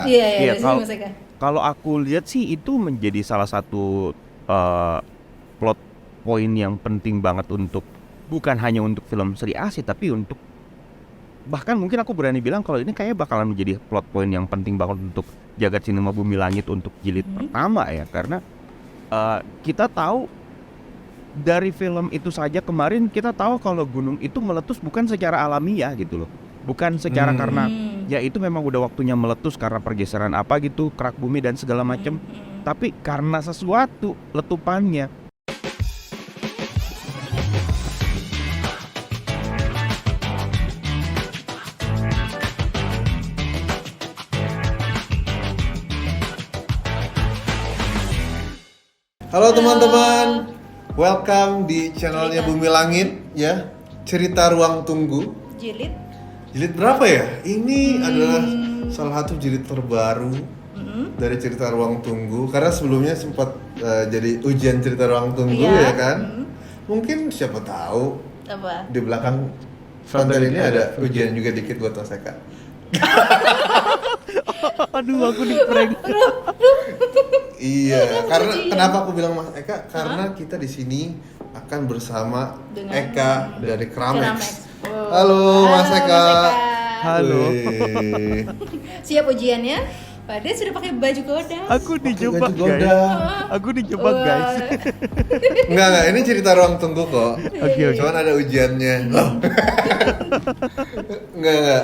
Iya, dari sini Mas Eka. kalau aku lihat sih itu menjadi salah satu uh, plot point yang penting banget untuk bukan hanya untuk film Sri Asih tapi untuk bahkan mungkin aku berani bilang kalau ini kayaknya bakalan menjadi plot point yang penting banget untuk Jagat Cinema Bumi Langit untuk jilid pertama ya karena kita tahu dari film itu saja kemarin kita tahu kalau gunung itu meletus bukan secara alamiah gitu loh. Bukan secara karena ya itu memang udah waktunya meletus karena pergeseran apa gitu, kerak bumi dan segala macam. Tapi karena sesuatu letupannya. Halo teman-teman, welcome di channelnya Bumi Langit ya. Cerita Ruang Tunggu. Jilid berapa ya? Ini adalah salah satu jilid terbaru dari Cerita Ruang Tunggu. Karena sebelumnya sempat jadi ujian Cerita Ruang Tunggu ya kan. Mungkin siapa tahu Apa? di belakang konten ini ada ujian juga dikit buat Mas Eka. Aduh aku di prank. Iya, karena kenapa aku bilang Mas Eka? Karena kita di sini akan bersama Dengan Eka dari Kramex. Oh. Halo Mas Eka. Halo. Wih. Siap ujiannya? Pak Des sudah pakai baju Godas. Aku dijebak baju guys. Goda. Aku dijebak guys. Enggak, ini cerita ruang tunggu kok. Oke. Cuman ada ujiannya. Loh. Enggak.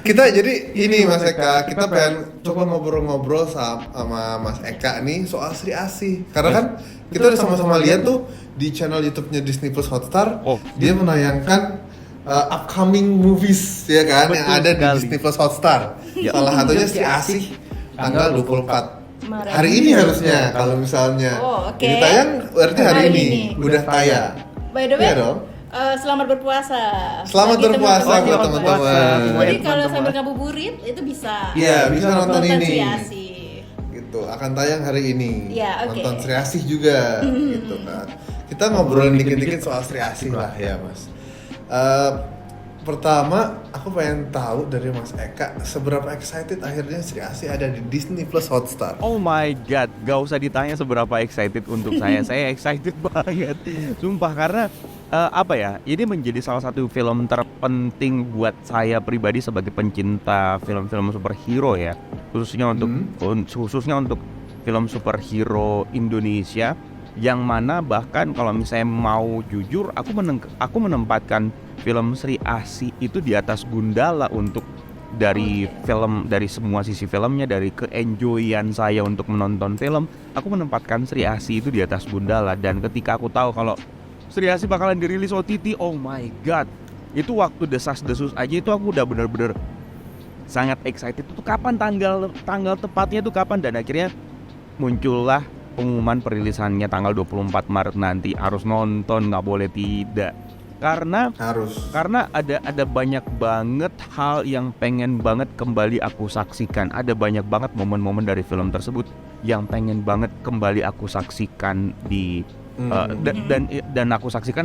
Kita jadi ini Mas Eka, kita pengen coba ngobrol-ngobrol sama Mas Eka nih soal Sri Asih. Karena kan kita udah sama-sama lihat tuh di channel YouTube-nya Disney Plus Hotstar, dia menayangkan upcoming movies ya kan yang ada di Disney Plus Hotstar. Salah satunya Sri Asih tanggal 24 Maret. hari ini harusnya kalau misalnya ini tayang berarti hari ini udah tayang. By the way, Iya dong. Selamat berpuasa. Selamat Bagi berpuasa teman-teman. buat teman-teman. Jadi kalau sambil ngabuburit itu bisa. Iya, bisa nonton ini. Sri Asih. Gitu, akan tayang hari ini. Iya, oke. Nonton Sri Asih juga gitu kan. Kita ngobrolin dikit-dikit soal Sri Asih lah ya, Mas. Pertama, aku pengen tahu dari Mas Eka seberapa excited akhirnya Sri Asih ada di Disney Plus Hotstar. Oh my god, gak usah ditanya seberapa excited untuk saya. Saya excited banget. Sumpah karena apa ya? Ini menjadi salah satu film terpenting buat saya pribadi sebagai pencinta film-film superhero ya. Khususnya untuk film superhero Indonesia yang mana bahkan kalau misalnya mau jujur aku menempatkan film Sri Asih itu di atas Gundala untuk dari film, dari semua sisi filmnya, dari keenjoyan saya untuk menonton film, aku menempatkan Sri Asih itu di atas Gundala. Dan ketika aku tahu kalau Sri Asih bakalan dirilis OTT, oh my god, itu waktu desas-desus aja itu aku udah bener-bener sangat excited. Itu kapan tanggal tepatnya itu kapan, dan akhirnya muncullah pengumuman perilisannya tanggal 24 Maret nanti. Harus nonton, nggak boleh tidak. Karena ada banyak banget hal yang pengen banget kembali aku saksikan. Ada banyak banget momen-momen dari film tersebut yang pengen banget kembali aku saksikan di dan aku saksikan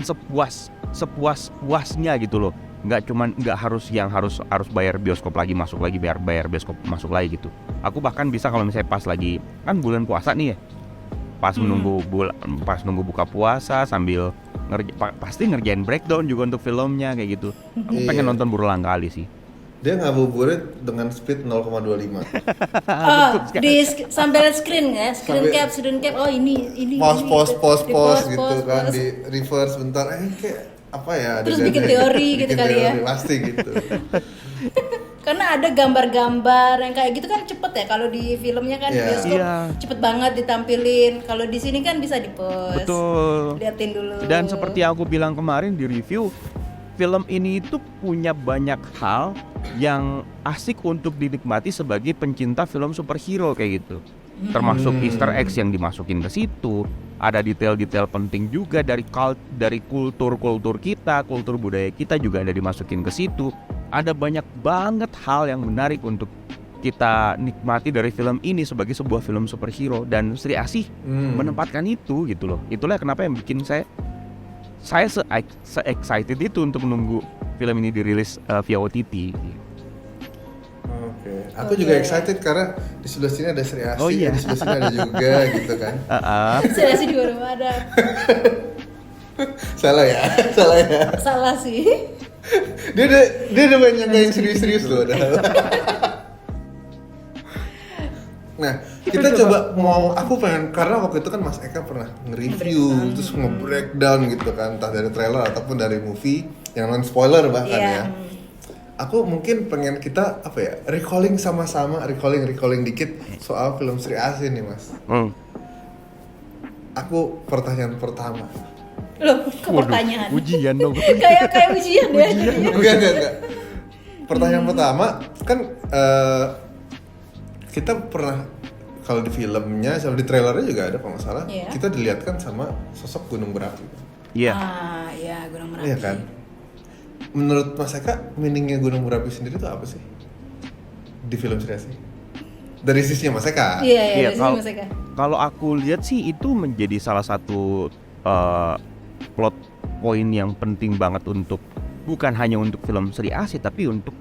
sepuas-puasnya gitu loh. Nggak harus bayar bioskop lagi masuk lagi, bayar bioskop masuk lagi gitu. Aku bahkan bisa kalau misalnya pas lagi kan bulan puasa nih ya, pas nunggu buka puasa sambil pasti ngerjain breakdown juga untuk filmnya kayak gitu. Aku pengen nonton berulang kali sih. Dia ngabuburit dengan speed 0,25. Sambil screen ya, screen cap. Oh ini pause gitu kan, di reverse bentar. Kayak apa ya? Terus bikin teori gitu kali ya. Pasti gitu. Karena ada gambar-gambar yang kayak gitu kan cepet ya, kalau di filmnya kan di bioskop cepet banget ditampilin. Kalau di sini kan bisa di-pause. Betul. Liatin dulu. Dan seperti aku bilang kemarin di review, film ini itu punya banyak hal yang asik untuk dinikmati sebagai pencinta film superhero kayak gitu. Termasuk Easter eggs yang dimasukin ke situ. Ada detail-detail penting juga dari kultur kita, kultur budaya kita juga ada dimasukin ke situ. Ada banyak banget hal yang menarik untuk kita nikmati dari film ini sebagai sebuah film superhero, dan Sri Asih menempatkan itu gitu loh. Itulah kenapa yang bikin saya se-excited itu untuk menunggu film ini dirilis via OTT. Oke. Aku juga excited karena di sebelah sini ada Sri Asi, Oh, iya. di sebelah sini ada juga gitu kan. Saya sih juga udah ada. Salah ya. Salah sih. Dia udah banyak yang serius-serius loh. Nah, kita coba aku pengen, karena waktu itu kan Mas Eka pernah nge-review terus nge-breakdown gitu kan, entah dari trailer ataupun dari movie yang non spoiler bahkan ya. Aku mungkin pengen kita recalling sama-sama, recalling dikit soal film Sri Asi nih, Mas. Aku pertanyaan pertama. Loh, ke pertanyaan. Ujian dong. kayak ujian ya. Enggak. Pertanyaan pertama kan kita pernah, kalau di filmnya sama di trailernya juga ada kalau nggak salah, kita dilihatkan sama sosok gunung berapi. Iya. Iya, gunung Merapi. Iya kan? Menurut Mas Eka, meaningnya gunung berapi sendiri itu apa sih di film Sri Asi? Dari sisinya Mas Eka. Iya, dari sini Mas Eka. Kalau aku lihat sih itu menjadi salah satu plot point yang penting banget untuk, bukan hanya untuk film Sri Asi tapi untuk,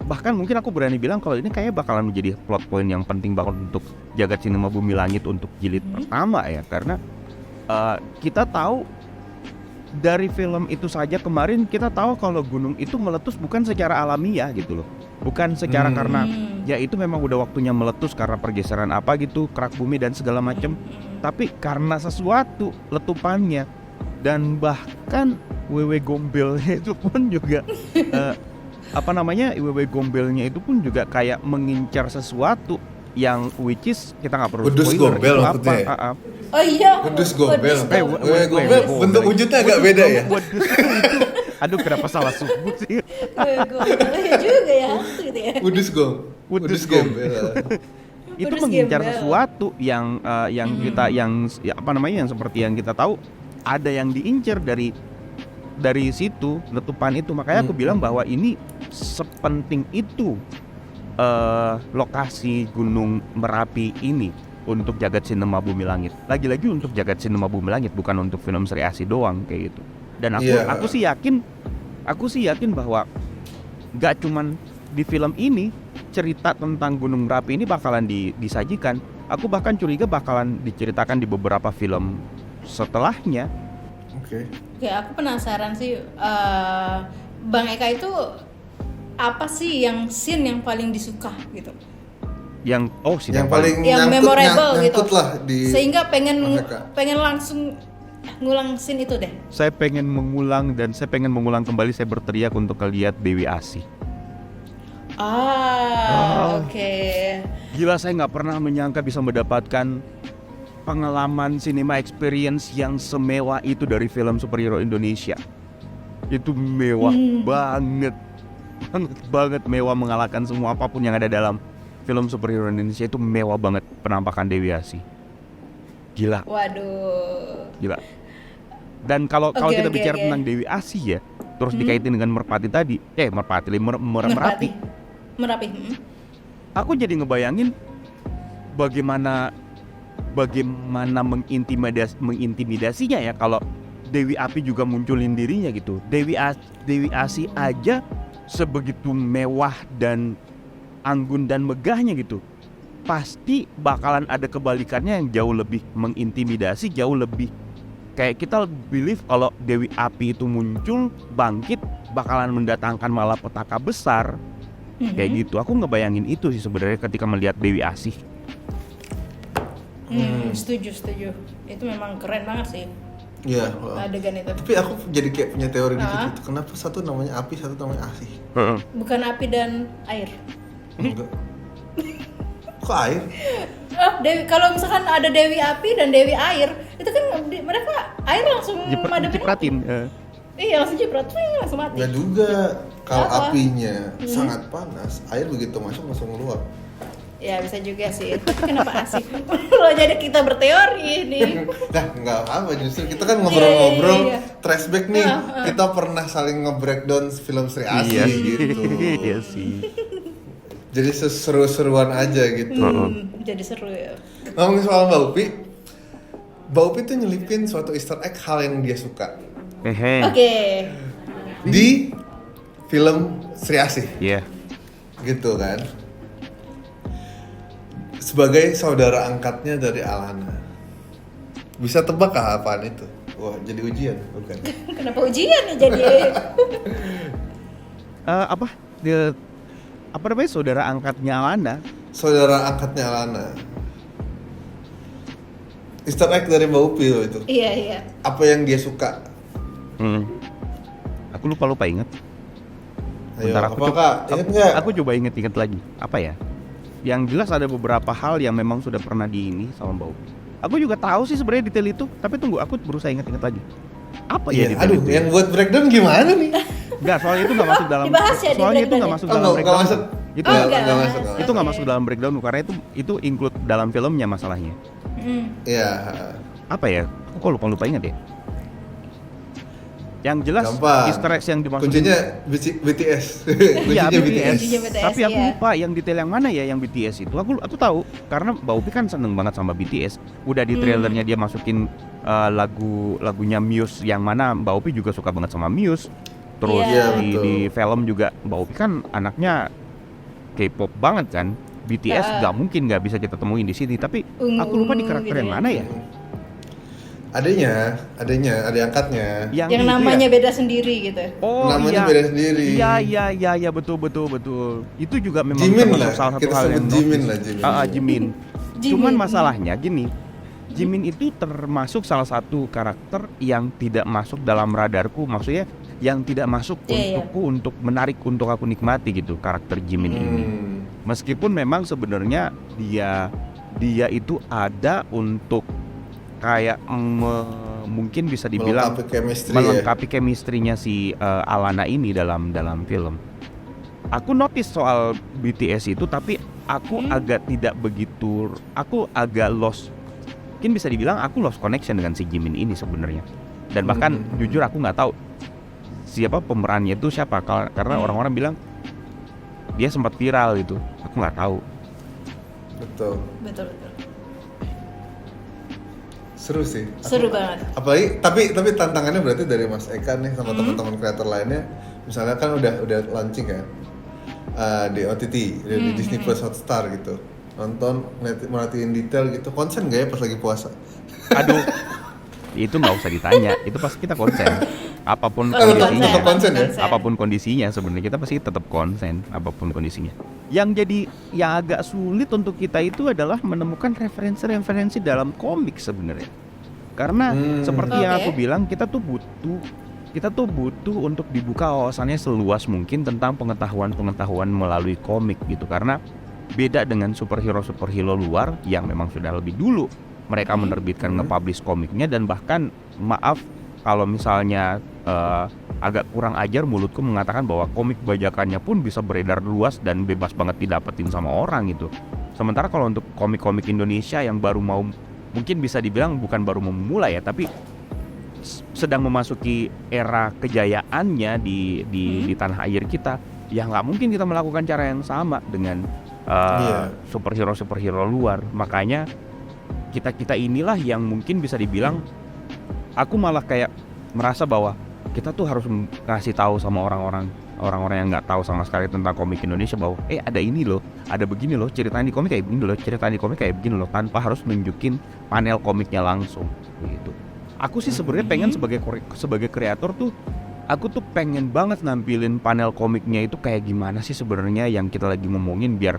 bahkan mungkin aku berani bilang kalau ini kayak bakalan menjadi plot point yang penting banget untuk Jagat Cinema Bumi Langit untuk jilid pertama ya, karena kita tahu dari film itu saja kemarin kita tahu kalau gunung itu meletus bukan secara alamiah gitu loh, bukan secara karena ya itu memang udah waktunya meletus karena pergeseran apa gitu, kerak bumi dan segala macam, tapi karena sesuatu letupannya. Dan bahkan Wewe Gombelnya itu pun juga Wewe Gombelnya itu pun juga kayak mengincar sesuatu yang which is kita nggak perlu Wedus spoiler Gombel itu maksudnya. apa. Oh iya. Wedus Gombel. Wewe Gombel bentuk wujudnya agak beda ya. Wedus itu, aduh kenapa salah sebut sih? Gombel juga ya, gitu ya. Wedus Gombel. Itu Wedus mengincar Gembel. sesuatu yang kita yang seperti yang kita tahu ada yang diincar dari situ letupan itu. Makanya aku bilang bahwa ini sepenting itu lokasi Gunung Merapi ini untuk Jagat Cinema Bumi Langit. Lagi-lagi untuk Jagat Cinema Bumi Langit, bukan untuk film Sri Asi doang kayak gitu. Dan aku sih yakin bahwa gak cuman di film ini cerita tentang Gunung Merapi ini bakalan disajikan. Aku bahkan curiga bakalan diceritakan di beberapa film setelahnya. Oke, aku penasaran sih, Bang Eka itu apa sih yang scene yang paling disuka gitu? Yang yang paling yang memorable gitu. lah di Sehingga pengen Eka. langsung ngulang scene itu deh. Saya pengen mengulang kembali, saya berteriak untuk lihat Dewi Asih. Oke. Gila, saya nggak pernah menyangka bisa mendapatkan pengalaman cinema experience yang semewah itu dari film superhero Indonesia. Itu mewah banget mewah, mengalahkan semua apapun yang ada dalam film superhero Indonesia. Itu mewah banget penampakan Dewi Asih. Gila. Waduh. Gila. Dan kalau kita bicara tentang Dewi Asih ya, terus dikaitin dengan Merpati tadi, Merapi. Aku jadi ngebayangin bagaimana mengintimidasinya ya kalau Dewi Api juga munculin dirinya gitu. Dewi Asih aja sebegitu mewah dan anggun dan megahnya gitu. Pasti bakalan ada kebalikannya yang jauh lebih mengintimidasi, jauh lebih kayak kita believe kalau Dewi Api itu muncul, bangkit, bakalan mendatangkan malapetaka besar. Kayak gitu. Aku ngebayangin itu sih sebenarnya ketika melihat Dewi Asih. Setuju. Itu memang keren banget sih. Iya. Adegan itu. Tapi aku jadi kayak punya teori gitu. Kenapa satu namanya Api, satu namanya Asih? Bukan api dan air. Enggak. Kok air? Kalau misalkan ada Dewi Api dan Dewi Air, itu kan mereka air langsung madepin Cipratin. Iya, langsung jepret, langsung mati. Enggak juga. Kalau Apa? apinya sangat panas, air begitu masuk langsung keluar. Ya bisa juga sih. Tapi kenapa asik? Loh, jadi kita berteori nih. Nah, nggak apa, justru kita kan ngobrol-ngobrol, Iya. flashback nih, kita pernah saling nge-breakdown film Sri Asi gitu. Iya sih. Jadi seru-seruan aja gitu. Jadi seru ya. Ngomongin soal Mbak Upi tuh nyelipin suatu easter egg hal yang dia suka Oke. di film Sri Asi, Iya. gitu kan. sebagai saudara angkatnya dari Alana. Bisa tebak kah apaan itu? Wah, jadi ujian bukan? Kenapa ujian ya jadi? Apa? Apa namanya saudara angkatnya Alana? Saudara angkatnya Alana. Easter egg dari Mbak Upi loh itu. Iya. Apa yang dia suka? Aku lupa inget. Ayo, Bentar, inget nggak? Aku coba inget lagi. Apa ya? Yang jelas ada beberapa hal yang memang sudah pernah sama Mbak Upi. Aku juga tahu sih sebenarnya detail itu, tapi tunggu aku berusaha inget lagi. Apa ya detail aduh, itu? yang buat breakdown gimana nih? Enggak, soalnya itu nggak masuk dalam. Dibahas ya di soalnya itu breakdown nggak ya? masuk Oh, dalam breakdown. nggak masuk. Itu nggak masuk. itu nggak masuk dalam breakdown karena itu include dalam filmnya masalahnya. Iya. Apa ya? Aku lupa inget ya. Yang jelas Gampang. Easter eggs yang dimaksud Kuncinya BTS. Iya, Kuncinya BTS. Kuncinya BTS, Tapi aku iya. lupa yang detail yang mana ya yang BTS itu. Aku tahu karena Mbak Upi kan seneng banget sama BTS. Udah di trailernya dia masukin lagunya Muse yang mana Mbak Upi juga suka banget sama Muse. Terus Iya, di film juga Mbak Upi kan anaknya K-pop banget kan. BTS nggak mungkin nggak bisa kita temuin di sini. Tapi aku lupa di karakter gitu yang ya. mana ya. Adanya, adik angkatnya. Yang itu namanya ya? beda sendiri gitu. Oh Namanya iya. beda sendiri. Iya betul. Itu juga memang Jimin termasuk lah, salah satu kita hal sebut yang Jimin notice. lah, Jimin. Jimin. Jimin. Cuman masalahnya gini, Jimin itu termasuk salah satu karakter yang tidak masuk dalam radarku, maksudnya yang tidak masuk untukku untuk menarik untuk aku nikmati gitu karakter Jimin ini. Meskipun memang sebenarnya dia itu ada untuk kayak mungkin bisa dibilang melengkapi chemistry-nya si Alana ini dalam film. Aku notice soal BTS itu, tapi aku agak lost. Mungkin bisa dibilang aku lost connection dengan si Jimin ini sebenarnya. Dan bahkan jujur aku nggak tahu siapa pemerannya itu siapa, karena orang-orang bilang dia sempat viral gitu. Aku nggak tahu. Betul. Seru sih. Seru banget. Apalagi tapi tantangannya berarti dari Mas Eka nih sama teman-teman kreator lainnya. Misalnya kan udah launching kan di OTT, di Disney Plus Hotstar gitu. Nonton, merhatiin detail gitu. Konsen gak ya pas lagi puasa? Aduh, itu nggak usah ditanya. Itu pasti kita konsen. Apapun Tetap konsen ya? Apapun kondisinya sebenarnya kita pasti tetap konsen. Apapun kondisinya. Yang agak sulit untuk kita itu adalah menemukan referensi dalam komik sebenarnya. Karena seperti yang aku bilang, kita tuh butuh untuk dibuka wawasannya seluas mungkin tentang pengetahuan melalui komik gitu. Karena beda dengan superhero luar yang memang sudah lebih dulu mereka menerbitkan nge-publish komiknya, dan bahkan maaf kalau misalnya agak kurang ajar mulutku mengatakan bahwa komik bajakannya pun bisa beredar luas dan bebas banget didapetin sama orang gitu. Sementara kalau untuk komik-komik Indonesia yang baru mungkin bisa dibilang bukan baru memulai ya, tapi sedang memasuki era kejayaannya di tanah air kita, ya nggak mungkin kita melakukan cara yang sama dengan superhero luar. Makanya kita inilah yang mungkin bisa dibilang, aku malah kayak merasa bahwa kita tuh harus ngasih tahu sama orang-orang yang nggak tahu sama sekali tentang komik Indonesia bahwa ada ini loh, ada begini loh, ceritain di komik kayak begini loh, ceritain di komik kayak begini loh, tanpa harus nunjukin panel komiknya langsung gitu. Aku sih sebenarnya pengen sebagai kreator tuh, aku tuh pengen banget nampilin panel komiknya itu kayak gimana sih sebenarnya yang kita lagi ngomongin, biar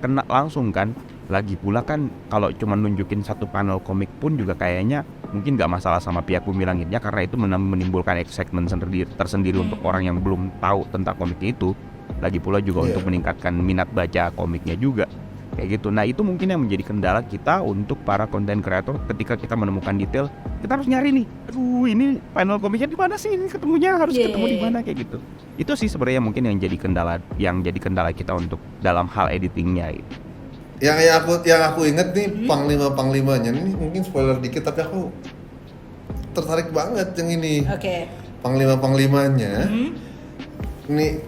kena langsung kan. Lagi pula kan kalau cuma nunjukin satu panel komik pun juga kayaknya mungkin nggak masalah sama pihak Bumi Langitnya, karena itu menimbulkan excitement tersendiri untuk orang yang belum tahu tentang komiknya itu. Lagi pula juga untuk meningkatkan minat baca komiknya juga kayak gitu. Nah itu mungkin yang menjadi kendala kita untuk para konten kreator. Ketika kita menemukan detail, kita harus nyari nih, aduh ini panel komiknya di mana sih, ini ketemunya harus ketemu di mana kayak gitu. Itu sih sebenarnya mungkin yang jadi kendala kita untuk dalam hal editingnya gitu. Yang aku inget nih panglima-panglimanya nih, mungkin spoiler dikit tapi aku tertarik banget yang ini. Oke. Panglima-panglimanya ini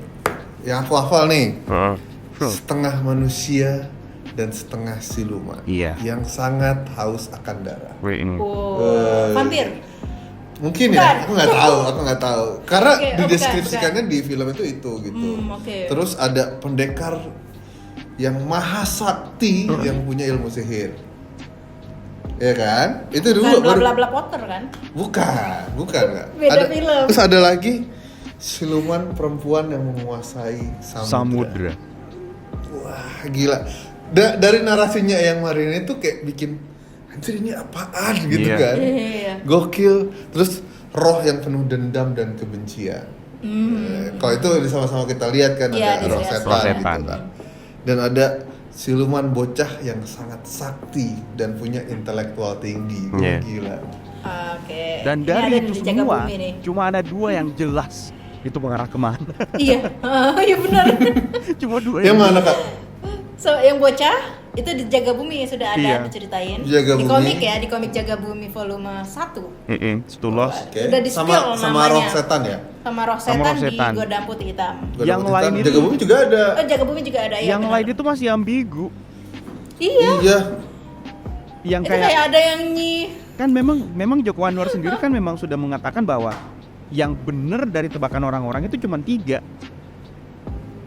yang aku hafal nih. Setengah manusia dan setengah siluman. Iya. Yang sangat haus akan darah. Vampir. Mungkin ya, aku nggak tahu. Karena dideskripsikannya di film itu gitu. Okay. Terus ada pendekar yang maha sakti yang punya ilmu sihir. Ya kan? Itu dulu Bukan bla bla bla Potter kan? Bukan enggak. Beda film. Terus ada lagi siluman perempuan yang menguasai samudra. Wah, gila. Dari narasinya yang Marini itu kayak bikin anjir ini apaan gitu kan. Iya. Gokil. Terus roh yang penuh dendam dan kebencian. Kalau itu sama-sama kita lihat kan Iya, ada roh roh setan setan. gitu kan. Dan ada siluman bocah yang sangat sakti dan punya intelektual tinggi. Iya. Gila. Oke. Eh, Dan Ini dari ada itu di Jaga semua Bumi nih. cuma ada 2 yang jelas itu mengarah kemana. Iya. Iya benar. Cuma 2 Yang mana Kak? So, yang bocah itu di Jaga Bumi sudah ada Iya. diceritain. Jaga di Bumi. komik ya, di komik Jaga Bumi volume 1. Stulos. Oke. Udah di-spill Sama roh namanya. setan ya? Sama roh Sama setan roh setan. di Godam Putih Hitam. Yang Godam lain Titan. itu- Jaga Bumi juga ada. Oh, Jaga Bumi juga ada ya. Yang benar. lain itu masih ambigu. Iya. Iya. Yang Itu kayak kayak ada yang kan memang Joko Anwar sendiri kan memang sudah mengatakan bahwa yang benar dari tebakan orang-orang itu cuma 3.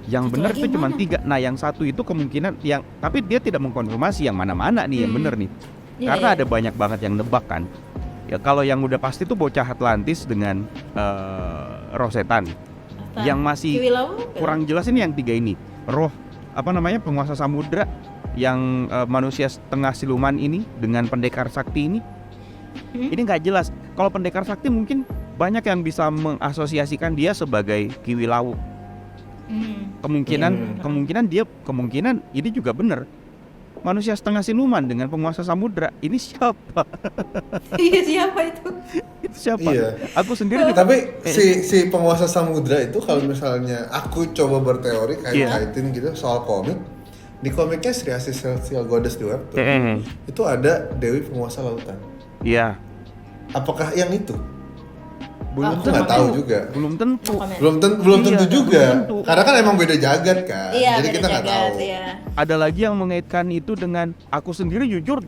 Yang Satu benar lagi itu yang cuma mana? 3. Nah, yang satu itu kemungkinan yang tapi dia tidak mengkonfirmasi yang mana-mana nih yang benar nih. Iya, Karena iya. ada banyak banget yang nebak kan. Ya kalau yang udah pasti tuh bocah Atlantis dengan roh setan. Yang masih Kiwi Lawu, kurang jelas ini yang 3 ini. Roh apa namanya penguasa samudra yang manusia setengah siluman ini dengan pendekar sakti ini. Ini nggak jelas. Kalau pendekar sakti mungkin banyak yang bisa mengasosiasikan dia sebagai Kiwi Lawu. Kemungkinan ini juga benar. Manusia setengah siluman dengan penguasa samudra. Ini siapa? Iya, siapa itu? Itu siapa? Iya. Aku sendiri Tapi si penguasa samudra itu kalau misalnya aku coba berteori kaitin gitu soal komik, di komiknya Sri Asih Celestial Goddess di web itu ada Dewi penguasa lautan. Iya. Apakah yang itu? Belum Aku nggak tahu juga. Belum tentu. Belum tentu Iya, juga. belum tentu. Karena kan emang beda jagat kan. Iya, Jadi beda kita nggak jagat, tahu. iya. Ada lagi yang mengaitkan itu dengan aku sendiri jujur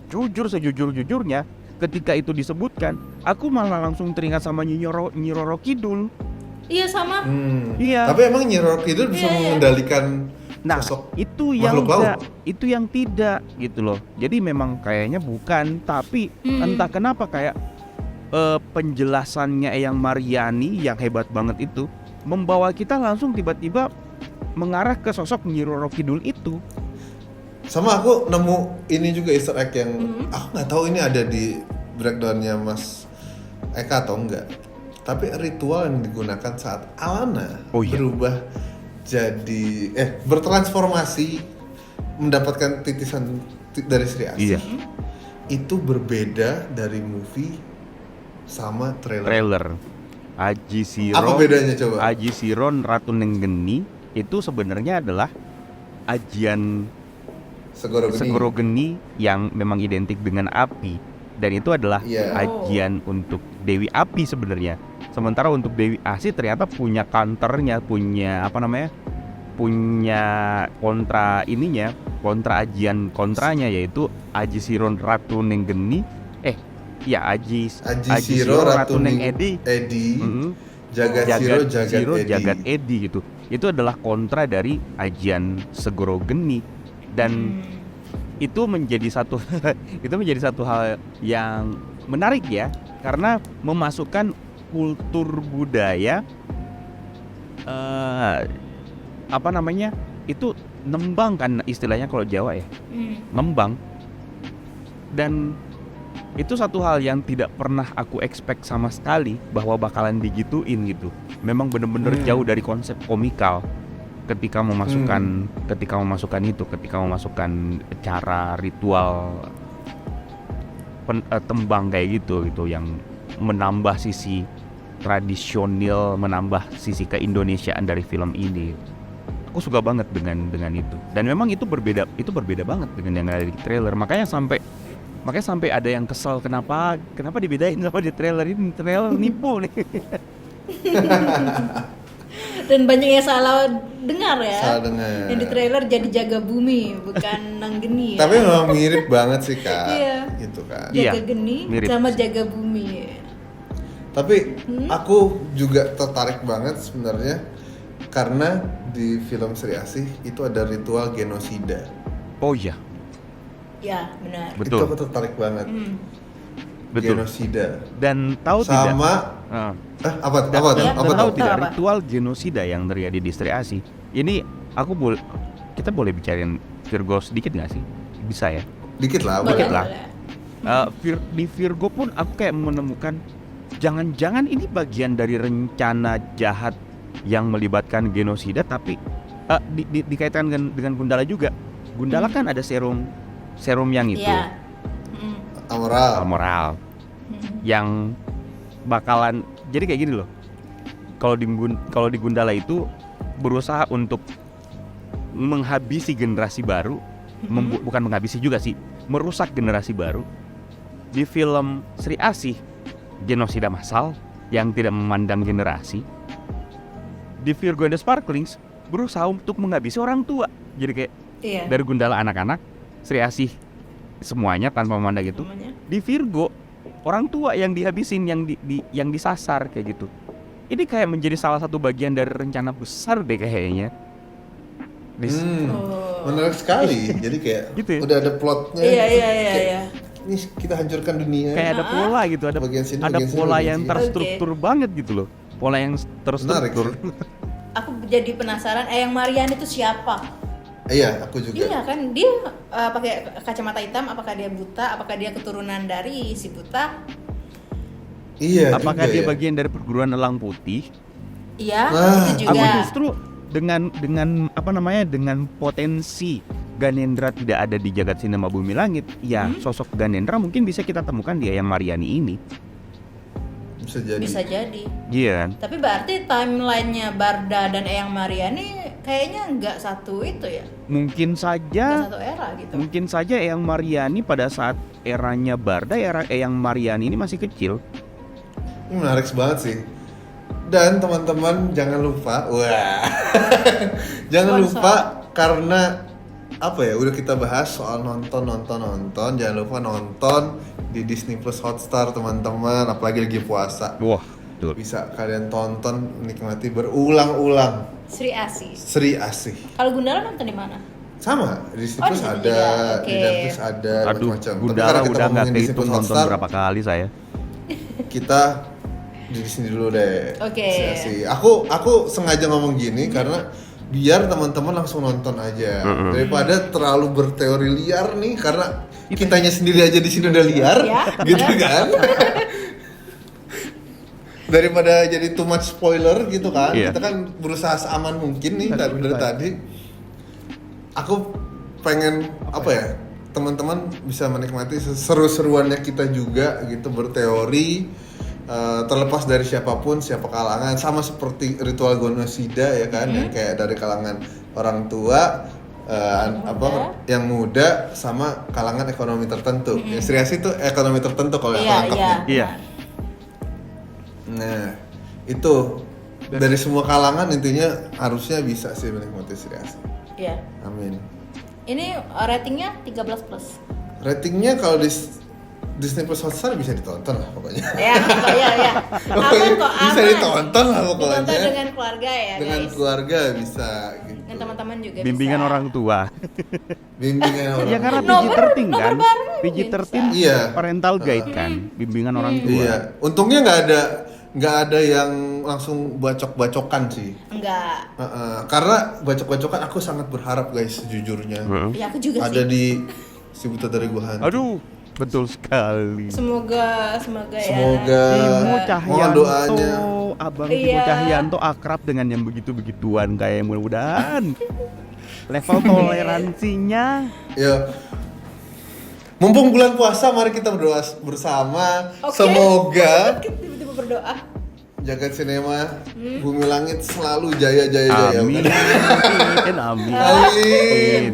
sejujur-jujurnya ketika itu disebutkan, aku malah langsung teringat sama Nyi Roro Kidul. Iya, sama. Iya. Tapi emang Nyi Roro Kidul bisa Iya, iya. mengendalikan Nah, sosok itu yang makhluk laut. enggak, itu yang tidak gitu loh. Jadi memang kayaknya bukan, tapi entah kenapa kayak penjelasannya Eyang Mariani yang hebat banget itu membawa kita langsung tiba-tiba mengarah ke sosok Nyi Roro Kidul itu. Sama aku nemu ini juga Easter egg yang aku nggak tahu ini ada di breakdownnya Mas Eka atau enggak. Tapi ritual yang digunakan saat Alana berubah jadi bertransformasi mendapatkan titisan dari Sri Asih. Iya. Itu berbeda dari movie sama trailer. Aji Siron. Apa bedanya coba? Aji Siron Ratu Nenggeni itu sebenarnya adalah ajian Segoro Geni yang memang identik dengan api, dan itu adalah ajian untuk Dewi Api sebenarnya. Sementara untuk Dewi Asih ternyata punya counternya, punya kontra ajian kontranya, yaitu Aji Siron Ratu Nenggeni. Aji Siro Ratu Neng Edi. Jagat Siro Jagat Edi gitu. Itu adalah kontra dari ajian Segoro Geni, dan itu menjadi satu hal yang menarik ya, karena memasukkan kultur budaya itu nembang kan istilahnya kalau Jawa ya, nembang, dan itu satu hal yang tidak pernah aku expect sama sekali bahwa bakalan digituin gitu. Memang bener-bener jauh dari konsep komikal ketika memasukkan cara ritual tembang kayak gitu yang menambah sisi tradisional, menambah sisi keindonesiaan dari film ini. Aku suka banget dengan itu. Dan memang itu berbeda banget dengan yang ada di trailer. Makanya sampai ada yang kesel kenapa dibedain sama di trailer ini. Trailer nipu nih. Dan banyak yang salah dengar ya. Salah dengar. Yang di trailer jadi Jaga Bumi bukan Nanggeni ya. Tapi memang mirip banget sih Kak. Iya. Gitu kan. Jaga Geni mirip. sama Jaga Bumi. Tapi aku juga tertarik banget sebenarnya karena di film Sri Asih itu ada ritual genosida. Oh iya, Ya, benar. Itu betul. aku tertarik banget. Betul. Genosida. Dan tahu tidak? Sama Ah. apa Ya, tuh? Dan Apa tahu tuh? tidak Apa? ritual genosida yang terjadi di Sri Asih? Ini kita boleh bicarain Virgo sedikit nggak sih? Bisa ya? Dikit lah, Boleh, Dikit lah. boleh. Di Virgo pun aku kayak menemukan jangan-jangan ini bagian dari rencana jahat yang melibatkan genosida, tapi dikaitkan dengan Gundala juga. Gundala kan ada serum yang itu, Iya. Mm. Amoral. moral, yang bakalan jadi kayak gini loh. Kalau di Gundala itu berusaha untuk menghabisi generasi baru, bukan menghabisi juga sih, merusak generasi baru. Di film Sri Asih, genosida massal yang tidak memandang generasi. Di Virgo and the Sparklings, berusaha untuk menghabisi orang tua. Jadi kayak Iya. dari Gundala anak-anak, Sri Asih semuanya tanpa memandang itu. Namanya. Di Virgo, orang tua yang dihabisin, yang disasar kayak gitu. Ini kayak menjadi salah satu bagian dari rencana besar deh kayaknya. Oh. Menarik sekali. Jadi kayak Gitu ya? udah ada plotnya. Iya, gitu. iya, iya, Kayak, iya. Ini kita hancurkan dunia. Kayak ada pola gitu, ada Bagian sini, ada bagian sini, pola bagian yang sini. terstruktur banget gitu loh. Pola yang terstruktur. Aku jadi penasaran, Eyang Mariani itu siapa? Iya, aku juga. Iya kan, dia pakai kacamata hitam. Apakah dia buta? Apakah dia keturunan dari si buta? Iya. Apakah juga dia ya. bagian dari perguruan elang putih? Iya, Nah, itu juga. Aku justru dengan apa namanya, dengan potensi Ganendra tidak ada di jagat sinema bumi langit, ya sosok Ganendra mungkin bisa kita temukan di Eyang Mariani ini. Bisa jadi. Bisa jadi. Iya kan? Tapi berarti timelinenya Barda dan Eyang Mariani kayaknya nggak satu itu ya, Mungkin nggak saja satu era gitu. Mungkin saja Eyang Mariani pada saat eranya Barda, Eyang Mariani ini masih kecil. Ini menarik banget sih. Dan teman-teman jangan lupa, jangan Sponsor. lupa karena apa ya, udah kita bahas soal nonton, jangan lupa nonton di Disney Plus Hotstar teman-teman, apalagi lagi puasa. Wah, betul. Bisa kalian tonton, nikmati berulang-ulang Sri Asih. Sri Asih. Kalau Gundala nonton di mana? Sama, di Disney Oh, Plus di Disney ada, juga. di Oke. Netflix ada, Aduh, macam-macam. Tapi Gundala karena kita udah nggak ngomongin Disney kehitung Plus nonton Hotstar, berapa kali saya. kita di sini dulu deh. Oke. Sih. Aku sengaja ngomong gini karena biar teman-teman langsung nonton aja daripada terlalu berteori liar nih, karena kitanya sendiri aja di sini udah liar, Ya, gitu benar. kan? Daripada jadi too much spoiler gitu kan. Iya. Kita kan berusaha seaman mungkin nih dari tadi. Aku pengen apa ya? Teman-teman bisa menikmati seru-seruannya kita juga gitu, berteori. Terlepas dari siapapun, siapa kalangan, sama seperti ritual genosida ya kan, yang kayak dari kalangan orang tua, yang muda, sama kalangan ekonomi tertentu. Ya, Sri Asih itu ekonomi tertentu kalau yang aku Iya, nangkep iya. nih. Iya. Nah, itu dari semua kalangan intinya harusnya bisa sih menikmati Sri Asih. Iya. Amin. Ini ratingnya 13+. Ratingnya kalau di Disney Plus Hotstar bisa ditonton lah pokoknya. Ya, ya. Aman kok, aman. Bisa ditonton lah pokoknya. Ditonton dengan keluarga ya, Dengan guys. keluarga bisa gitu. Dengan teman-teman juga Bimbingan bisa. orang tua. Bimbingan orang. Ya karena Nomor- PG-13 kan. nomor bareng PG-13 Iya. parental guide kan, bimbingan orang tua. Iya, untungnya nggak ada yang langsung bacok-bacokan sih. Enggak. Karena bacok-bacokan aku sangat berharap guys sejujurnya. Ya aku juga Ada sih. di Si Buta Dari Gua Hantu. Aduh, betul sekali. Semoga Semoga Timo mohon Cahyanto, doanya. Abang Timo Iya. Cahyanto akrab dengan yang begitu-begituan, kayak mudah-mudahan level toleransinya. Ya. Mumpung bulan puasa, mari kita berdoa bersama. Oke. Semoga tiba-tiba berdoa. jagat sinema Bumi Langit selalu jaya. Amin. Bukan? Amin. Amin.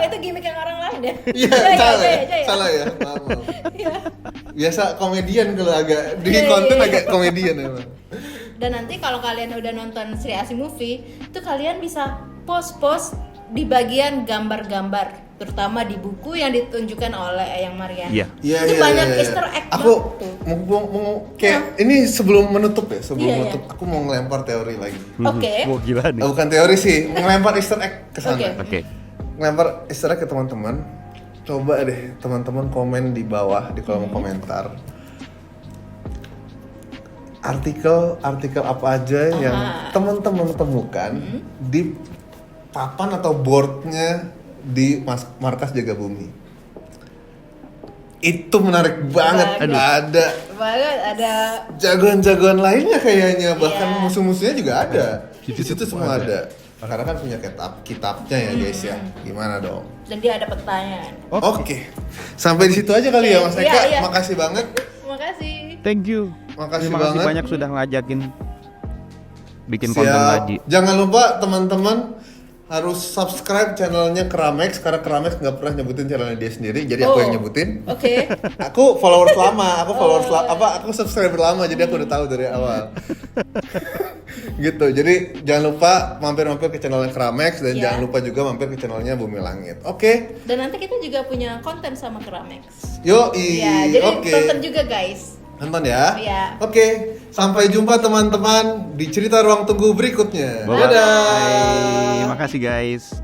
Itu gimmick yang orang lain ya. Iya, salah ya. Maaf. Iya. Biasa komedian kalau agak di Iya, konten iya. agak komedian emang. Dan nanti kalau kalian udah nonton Sri Asih Movie, itu kalian bisa post di bagian gambar-gambar. terutama di buku yang ditunjukkan oleh Eyang Mariani. Iya. Itu banyak Easter egg Aku banget tuh. mau kayak ini sebelum menutup ya, Iya. aku mau ngelempar teori lagi. Oke. Wah, gila nih. Bukan teori sih, ngelempar Easter egg ke sana. Oke. Oke. Ngelempar Easter egg ke teman-teman. Coba deh teman-teman komen di bawah di kolom komentar. Artikel apa aja yang teman-teman temukan di papan atau boardnya di markas Jaga Bumi. Itu menarik banget. Aduh. Ada Jagoan-jagoan lainnya kayaknya, bahkan Iya. musuh-musuhnya juga ada. Di Di situ situ semua ada. Karena kan punya kitabnya ya guys ya. Gimana dong? dan dia ada pertanyaan. Oke. Sampai di situ aja kali ya Mas Iya, Eka. iya. Makasih banget. Makasih. Thank you. Makasih Terima kasih banget. banyak sudah ngajakin bikin Siap. konten lagi. Jangan lupa teman-teman harus subscribe channelnya Keramex karena Keramex nggak pernah nyebutin channelnya dia sendiri, jadi aku Oh. yang nyebutin. Oke. Aku followers lama, aku subscriber lama, jadi aku udah tahu dari awal. Gitu, jadi jangan lupa mampir-mampir ke channelnya Keramex dan Iya. jangan lupa juga mampir ke channelnya Bumi Langit. Oke, Dan nanti kita juga punya konten sama Keramex. yoi, Iya, jadi oke. tonton juga guys. Nonton ya. Iya. Oke, sampai jumpa teman-teman di cerita ruang tunggu berikutnya. Bye. Dadah. Makasih guys.